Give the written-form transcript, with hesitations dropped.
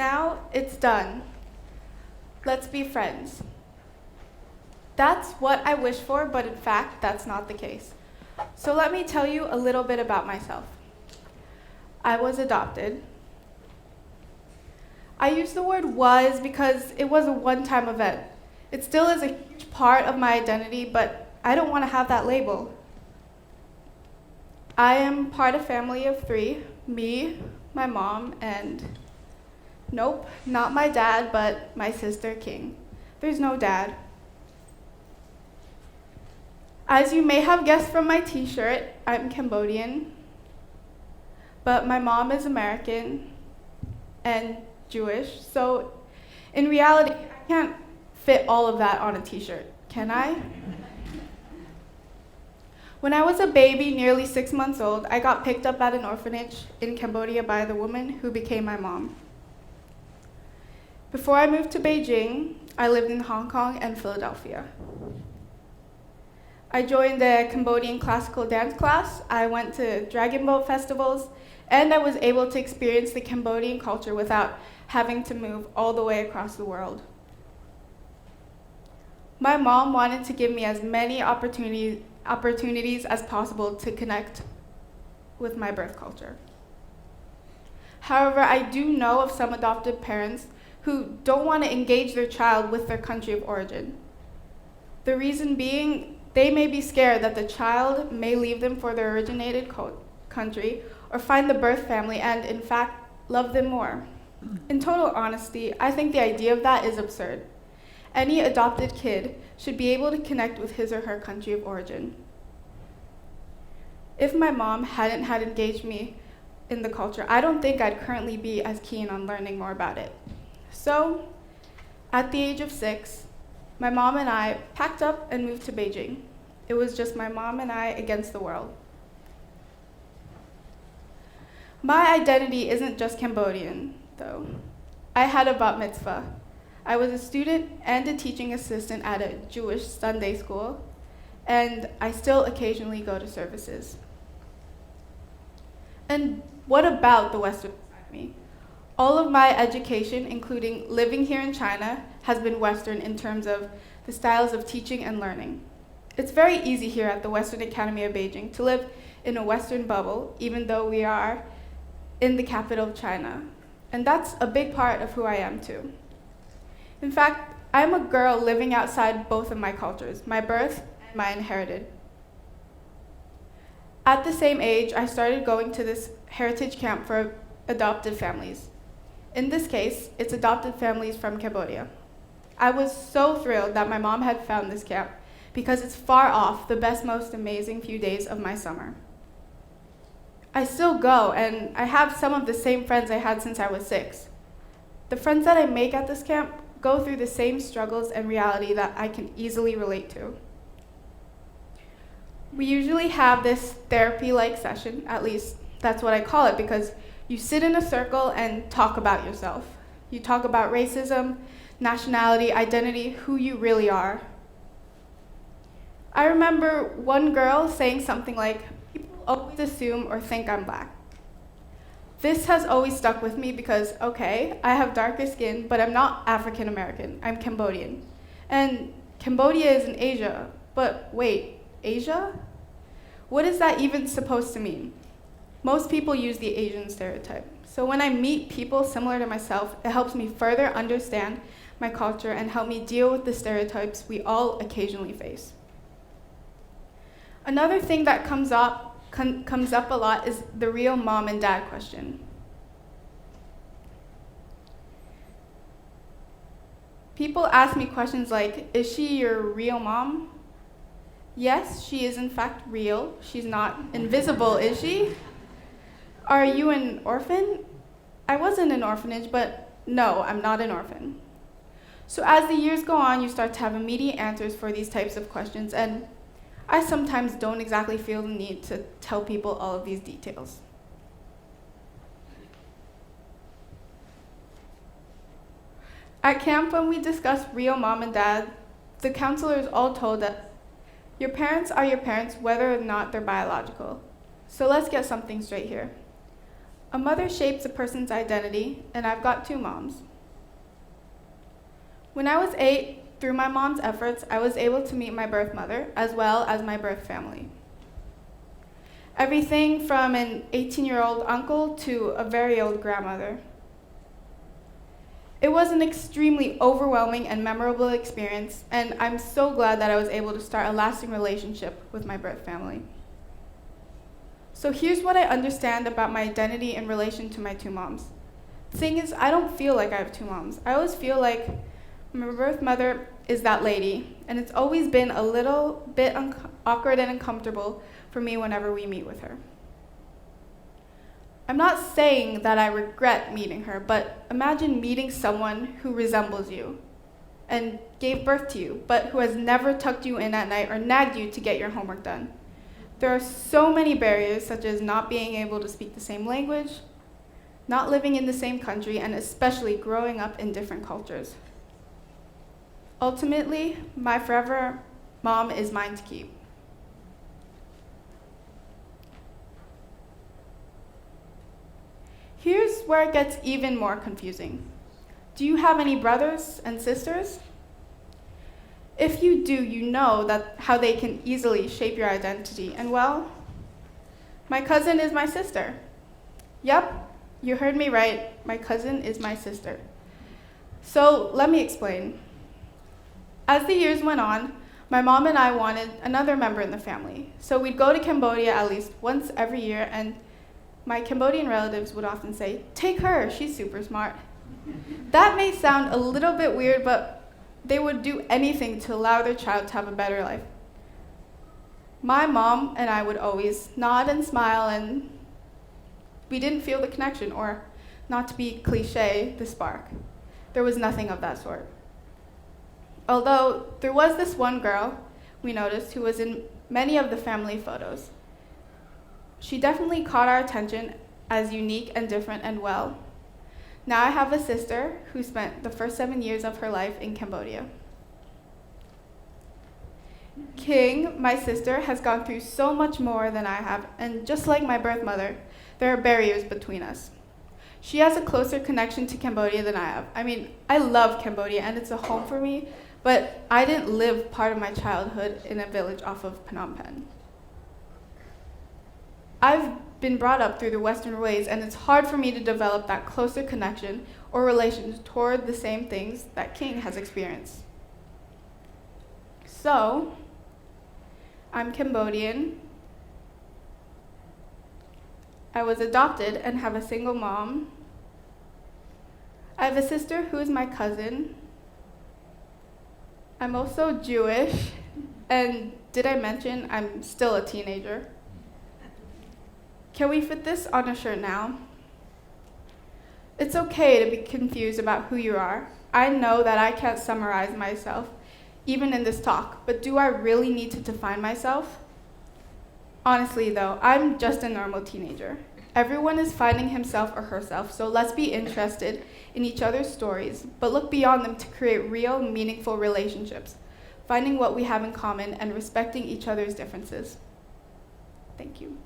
Now it's done. Let's be friends. That's what I wish for, but in fact, that's not the case. So let me tell you a little bit about myself. I was adopted. I use the word was because it was a one-time event. It still is a huge part of my identity, but I don't want to have that label. I am part of a family of 3, me, my mom, and nope, not my dad, but my sister, King. There's no dad. As you may have guessed from my t-shirt, I'm Cambodian, but my mom is American and Jewish, so in reality, I can't fit all of that on a t-shirt, can I? When I was a baby, nearly 6 months old, I got picked up at an orphanage in Cambodia by the woman who became my mom. Before I moved to Beijing, I lived in Hong Kong and Philadelphia. I joined the Cambodian classical dance class, I went to dragon boat festivals, and I was able to experience the Cambodian culture without having to move all the way across the world. My mom wanted to give me as many opportunities as possible to connect with my birth culture. However, I do know of some adopted parents who don't want to engage their child with their country of origin. The reason being, they may be scared that the child may leave them for their originated country or find the birth family and, in fact, love them more. In total honesty, I think the idea of that is absurd. Any adopted kid should be able to connect with his or her country of origin. If my mom hadn't had engaged me in the culture, I don't think I'd currently be as keen on learning more about it. So, at the age of 6, my mom and I packed up and moved to Beijing. It was just my mom and I against the world. My identity isn't just Cambodian, though. I had a bat mitzvah. I was a student and a teaching assistant at a Jewish Sunday school, and I still occasionally go to services. And what about the Western side of me? All of my education, including living here in China, has been Western in terms of the styles of teaching and learning. It's very easy here at the Western Academy of Beijing to live in a Western bubble, even though we are in the capital of China. And that's a big part of who I am too. In fact, I'm a girl living outside both of my cultures, my birth and my inherited. At the same age, I started going to this heritage camp for adopted families. In this case, it's adopted families from Cambodia. I was so thrilled that my mom had found this camp because it's far off the best, most amazing few days of my summer. I still go, and I have some of the same friends I had since I was 6. The friends that I make at this camp go through the same struggles and reality that I can easily relate to. We usually have this therapy-like session, at least that's what I call it, because you sit in a circle and talk about yourself. You talk about racism, nationality, identity, who you really are. I remember one girl saying something like, "People always assume or think I'm Black." This has always stuck with me because, okay, I have darker skin, but I'm not African American, I'm Cambodian. And Cambodia is in Asia, but wait, Asia? What is that even supposed to mean? Most people use the Asian stereotype. So when I meet people similar to myself, it helps me further understand my culture and help me deal with the stereotypes we all occasionally face. Another thing that comes up a lot is the real mom and dad question. People ask me questions like, is she your real mom? Yes, she is in fact real. She's not invisible, is she? Are you an orphan? I was in an orphanage, but no, I'm not an orphan. So as the years go on, you start to have immediate answers for these types of questions, and I sometimes don't exactly feel the need to tell people all of these details. At camp, when we discussed real mom and dad, the counselors all told us, your parents are your parents whether or not they're biological. So let's get something straight here. A mother shapes a person's identity, and I've got 2 moms. When I was 8, through my mom's efforts, I was able to meet my birth mother, as well as my birth family. Everything from an 18-year-old uncle to a very old grandmother. It was an extremely overwhelming and memorable experience, and I'm so glad that I was able to start a lasting relationship with my birth family. So here's what I understand about my identity in relation to my 2 moms. The thing is, I don't feel like I have 2 moms. I always feel like my birth mother is that lady, and it's always been a little bit awkward and uncomfortable for me whenever we meet with her. I'm not saying that I regret meeting her, but imagine meeting someone who resembles you and gave birth to you, but who has never tucked you in at night or nagged you to get your homework done. There are so many barriers, such as not being able to speak the same language, not living in the same country, and especially growing up in different cultures. Ultimately, my forever mom is mine to keep. Here's where it gets even more confusing. Do you have any brothers and sisters? If you do, you know that how they can easily shape your identity. And well, my cousin is my sister. Yep, you heard me right. My cousin is my sister. So let me explain. As the years went on, my mom and I wanted another member in the family. So we'd go to Cambodia at least once every year, and my Cambodian relatives would often say, "Take her, she's super smart." That may sound a little bit weird, but they would do anything to allow their child to have a better life. My mom and I would always nod and smile, and we didn't feel the connection, or, not to be cliche, the spark. There was nothing of that sort. Although there was this one girl we noticed who was in many of the family photos. She definitely caught our attention as unique and different, and well, now I have a sister who spent the first 7 years of her life in Cambodia. King, my sister, has gone through so much more than I have, and just like my birth mother, there are barriers between us. She has a closer connection to Cambodia than I have. I mean, I love Cambodia and it's a home for me, but I didn't live part of my childhood in a village off of Phnom Penh. I've been brought up through the Western ways, and it's hard for me to develop that closer connection or relation toward the same things that King has experienced. So, I'm Cambodian. I was adopted and have a single mom. I have a sister who is my cousin. I'm also Jewish, and did I mention I'm still a teenager? Can we fit this on a shirt now? It's okay to be confused about who you are. I know that I can't summarize myself, even in this talk, but do I really need to define myself? Honestly though, I'm just a normal teenager. Everyone is finding himself or herself, so let's be interested in each other's stories, but look beyond them to create real, meaningful relationships, finding what we have in common and respecting each other's differences. Thank you.